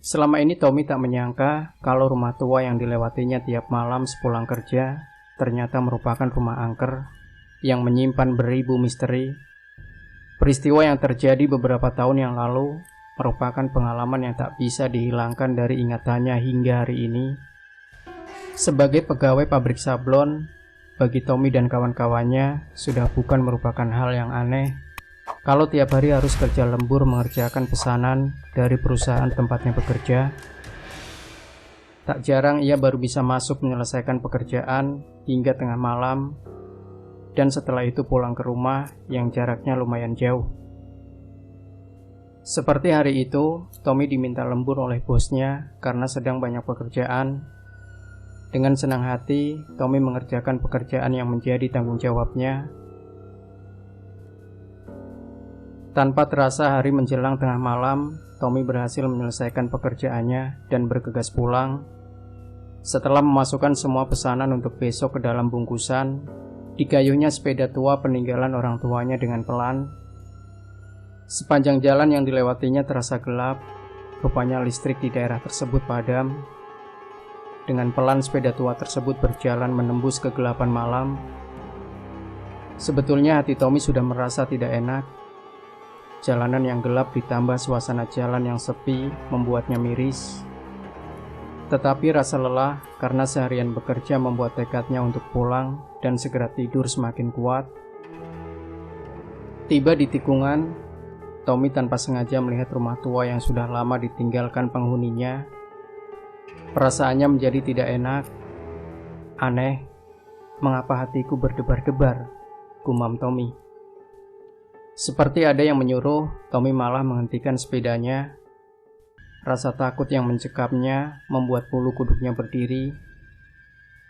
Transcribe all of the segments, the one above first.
Selama ini Tommy tak menyangka kalau rumah tua yang dilewatinya tiap malam sepulang kerja ternyata merupakan rumah angker yang menyimpan beribu misteri. Peristiwa yang terjadi beberapa tahun yang lalu merupakan pengalaman yang tak bisa dihilangkan dari ingatannya hingga hari ini. Sebagai pegawai pabrik sablon, bagi Tommy dan kawan-kawannya sudah bukan merupakan hal yang aneh kalau tiap hari harus kerja lembur mengerjakan pesanan dari perusahaan tempatnya bekerja. Tak jarang ia baru bisa masuk menyelesaikan pekerjaan hingga tengah malam, dan setelah itu pulang ke rumah yang jaraknya lumayan jauh. Seperti hari itu, Tommy diminta lembur oleh bosnya karena sedang banyak pekerjaan. Dengan senang hati, Tommy mengerjakan pekerjaan yang menjadi tanggung jawabnya. Tanpa terasa hari menjelang tengah malam, Tommy berhasil menyelesaikan pekerjaannya dan bergegas pulang. Setelah memasukkan semua pesanan untuk besok ke dalam bungkusan, digayuhnya sepeda tua peninggalan orang tuanya dengan pelan. Sepanjang jalan yang dilewatinya terasa gelap, rupanya listrik di daerah tersebut padam. Dengan pelan sepeda tua tersebut berjalan menembus kegelapan malam. Sebetulnya hati Tommy sudah merasa tidak enak. Jalanan yang gelap ditambah suasana jalan yang sepi membuatnya miris. Tetapi rasa lelah karena seharian bekerja membuat tekadnya untuk pulang dan segera tidur semakin kuat. Tiba di tikungan, Tommy tanpa sengaja melihat rumah tua yang sudah lama ditinggalkan penghuninya. Perasaannya menjadi tidak enak. Aneh, mengapa hatiku berdebar-debar, gumam Tommy. Seperti ada yang menyuruh, Tommy malah menghentikan sepedanya. Rasa takut yang mencekapnya membuat bulu kuduknya berdiri.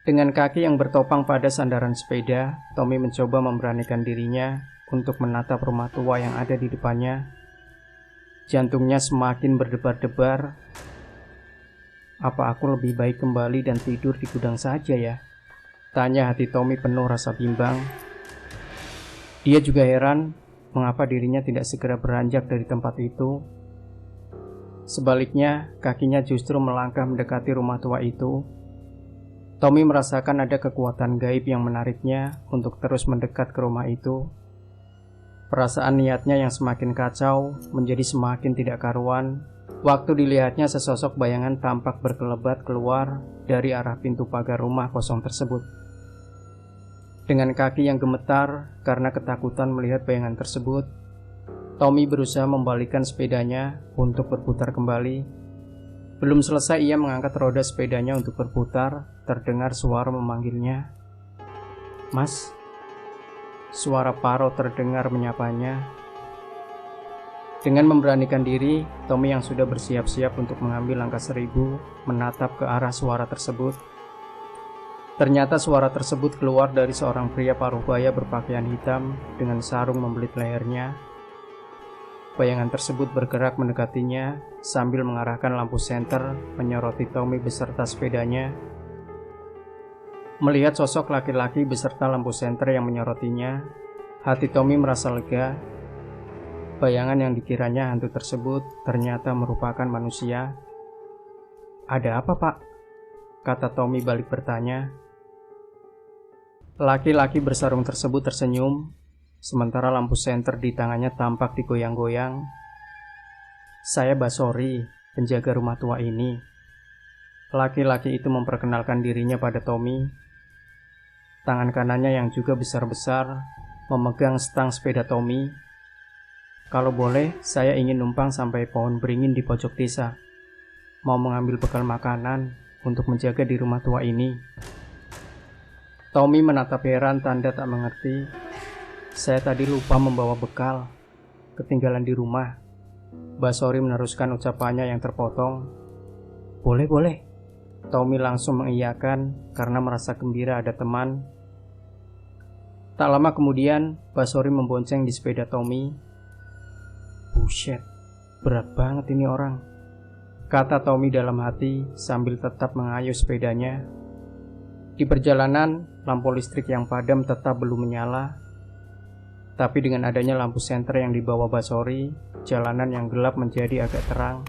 Dengan kaki yang bertopang pada sandaran sepeda, Tommy mencoba memberanikan dirinya untuk menatap rumah tua yang ada di depannya. Jantungnya semakin berdebar-debar. Apa aku lebih baik kembali dan tidur di gudang saja ya? Tanya hati Tommy penuh rasa bimbang. Dia juga heran mengapa dirinya tidak segera beranjak dari tempat itu. Sebaliknya, kakinya justru melangkah mendekati rumah tua itu. Tommy merasakan ada kekuatan gaib yang menariknya untuk terus mendekat ke rumah itu. Perasaan niatnya yang semakin kacau menjadi semakin tidak karuan waktu dilihatnya sesosok bayangan tampak berkelebat keluar dari arah pintu pagar rumah kosong tersebut. Dengan kaki yang gemetar karena ketakutan melihat bayangan tersebut, Tommy berusaha membalikkan sepedanya untuk berputar kembali. Belum selesai ia mengangkat roda sepedanya untuk berputar, terdengar suara memanggilnya. "Mas." Suara Paro terdengar menyapanya. Dengan memberanikan diri, Tommy yang sudah bersiap-siap untuk mengambil langkah 1000 menatap ke arah suara tersebut. Ternyata suara tersebut keluar dari seorang pria paruh-baya berpakaian hitam dengan sarung membelit lehernya. Bayangan tersebut bergerak mendekatinya sambil mengarahkan lampu senter menyoroti Tommy beserta sepedanya. Melihat sosok laki-laki beserta lampu senter yang menyorotinya, hati Tommy merasa lega. Bayangan yang dikiranya hantu tersebut ternyata merupakan manusia. "Ada apa, Pak?" kata Tommy balik bertanya. Laki-laki bersarung tersebut tersenyum, sementara lampu senter di tangannya tampak digoyang-goyang. "Saya Basori, penjaga rumah tua ini." Laki-laki itu memperkenalkan dirinya pada Tommy. Tangan kanannya yang juga besar-besar memegang stang sepeda Tommy. "Kalau boleh, saya ingin numpang sampai pohon beringin di pojok desa. Mau mengambil bekal makanan untuk menjaga di rumah tua ini." Tommy menatap heran tanda tak mengerti. "Saya tadi lupa membawa bekal. Ketinggalan di rumah." Basori meneruskan ucapannya yang terpotong. Boleh." Tommy langsung mengiyakan karena merasa gembira ada teman. Tak lama kemudian, Basori membonceng di sepeda Tommy. "Buset, berat banget ini orang," kata Tommy dalam hati sambil tetap mengayuh sepedanya. Di perjalanan, lampu listrik yang padam tetap belum menyala. Tapi dengan adanya lampu senter yang dibawa Basori, jalanan yang gelap menjadi agak terang.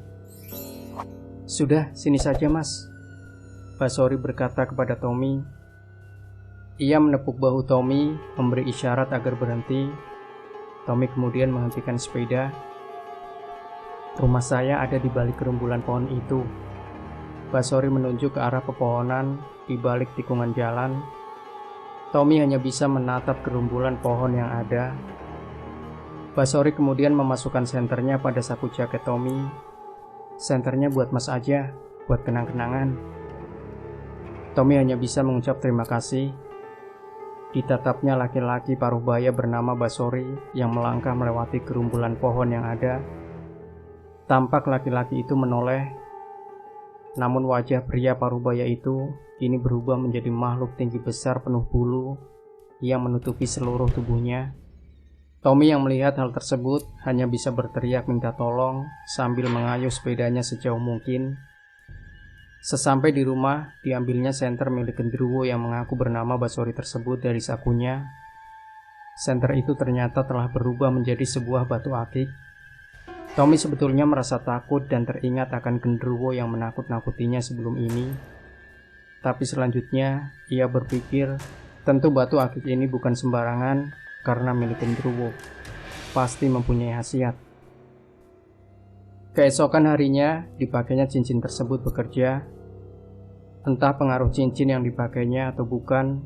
"Sudah, sini saja mas," Basori berkata kepada Tommy. Ia menepuk bahu Tommy, memberi isyarat agar berhenti. Tommy kemudian menghentikan sepeda. "Rumah saya ada di balik gerumbulan pohon itu." Basori menunjuk ke arah pepohonan di balik tikungan jalan. Tommy hanya bisa menatap gerumbulan pohon yang ada. Basori kemudian memasukkan senternya pada saku jaket Tommy. "Senternya buat mas aja, buat kenang-kenangan." Tommy hanya bisa mengucap terima kasih. Ditatapnya laki-laki paruh baya bernama Basori yang melangkah melewati gerumbulan pohon yang ada. Tampak laki-laki itu menoleh, namun wajah pria paruh baya itu kini berubah menjadi makhluk tinggi besar penuh bulu yang menutupi seluruh tubuhnya. Tommy yang melihat hal tersebut hanya bisa berteriak minta tolong sambil mengayuh sepedanya sejauh mungkin. Sesampai di rumah, diambilnya senter milik genderuwo yang mengaku bernama Basori tersebut dari sakunya. Senter itu ternyata telah berubah menjadi sebuah batu akik. Tommy sebetulnya merasa takut dan teringat akan genderuwo yang menakut-nakutinya sebelum ini. Tapi selanjutnya, ia berpikir, tentu batu akik ini bukan sembarangan karena milik genderuwo. Pasti mempunyai khasiat. Keesokan harinya, dipakainya cincin tersebut bekerja. Entah pengaruh cincin yang dipakainya atau bukan,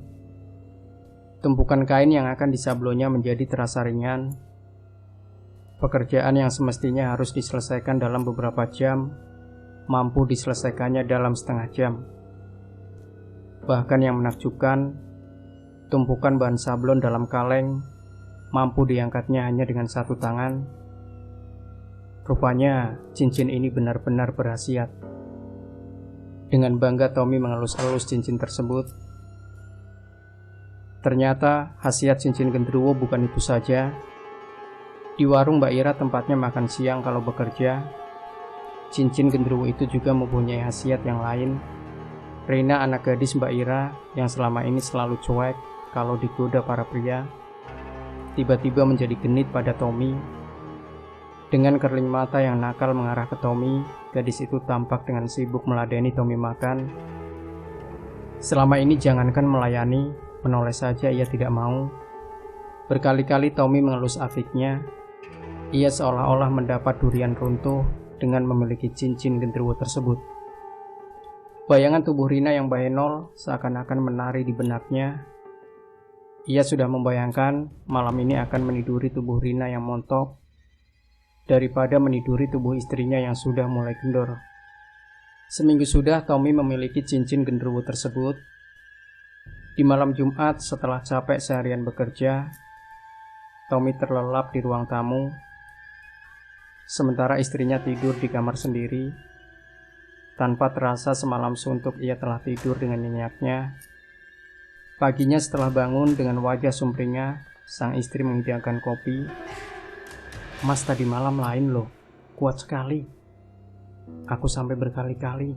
tumpukan kain yang akan disablonnya menjadi terasa ringan. Pekerjaan yang semestinya harus diselesaikan dalam beberapa jam, mampu diselesaikannya dalam setengah jam. Bahkan yang menakjubkan, tumpukan bahan sablon dalam kaleng mampu diangkatnya hanya dengan satu tangan. Rupanya cincin ini benar-benar berkhasiat. Dengan bangga Tommy mengelus-elus cincin tersebut. Ternyata khasiat cincin genderuwo bukan itu saja. Di warung Mbak Ira tempatnya makan siang kalau bekerja, cincin genderuwo itu juga mempunyai khasiat yang lain. Rina, anak gadis Mbak Ira yang selama ini selalu cuek kalau digoda para pria, tiba-tiba menjadi genit pada Tommy. Dengan kerling mata yang nakal mengarah ke Tommy, gadis itu tampak dengan sibuk meladeni Tommy makan. Selama ini jangankan melayani, menoleh saja ia tidak mau. Berkali-kali Tommy mengelus afiknya. Ia seolah-olah mendapat durian runtuh dengan memiliki cincin genderuwo tersebut. Bayangan tubuh Rina yang bahenol seakan-akan menari di benaknya. Ia sudah membayangkan malam ini akan meniduri tubuh Rina yang montok daripada meniduri tubuh istrinya yang sudah mulai kendor. Seminggu sudah Tommy memiliki cincin genderuwo tersebut. Di malam Jumat setelah capek seharian bekerja, Tommy terlelap di ruang tamu, sementara istrinya tidur di kamar sendiri. Tanpa terasa semalam suntuk ia telah tidur dengan nyenyaknya. Paginya setelah bangun dengan wajah sumringah, sang istri menghidangkan kopi. "Mas, tadi malam lain loh, kuat sekali. Aku sampai berkali-kali,"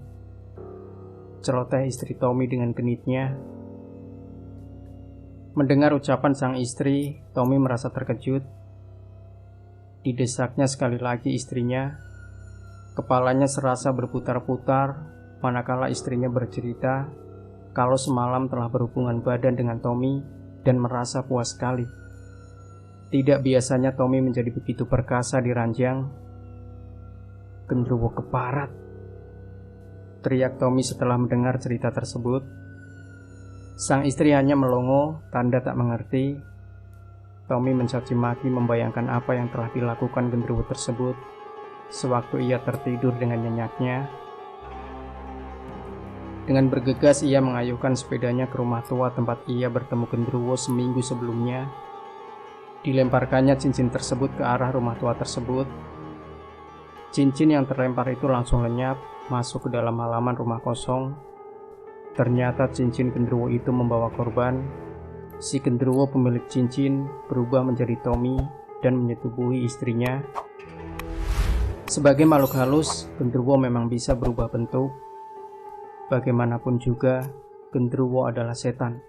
celoteh istri Tommy dengan genitnya. Mendengar ucapan sang istri, Tommy merasa terkejut. Didesaknya sekali lagi istrinya. Kepalanya serasa berputar-putar manakala istrinya bercerita kalau semalam telah berhubungan badan dengan Tommy dan merasa puas sekali. Tidak biasanya Tommy menjadi begitu perkasa di ranjang. "Genderuwo keparat," teriak Tommy setelah mendengar cerita tersebut. Sang istri hanya melongo, tanda tak mengerti. Tommy mencaci maki membayangkan apa yang telah dilakukan genderuwo tersebut sewaktu ia tertidur dengan nyenyaknya. Dengan bergegas ia mengayuhkan sepedanya ke rumah tua tempat ia bertemu genderuwo seminggu sebelumnya. Dilemparkannya cincin tersebut ke arah rumah tua tersebut. Cincin yang terlempar itu langsung lenyap masuk ke dalam halaman rumah kosong. Ternyata cincin genderuwo itu membawa korban. Si genderuwo pemilik cincin berubah menjadi Tommy dan menyetubuhi istrinya. Sebagai makhluk halus, genderuwo memang bisa berubah bentuk. Bagaimanapun juga, genderuwo adalah setan.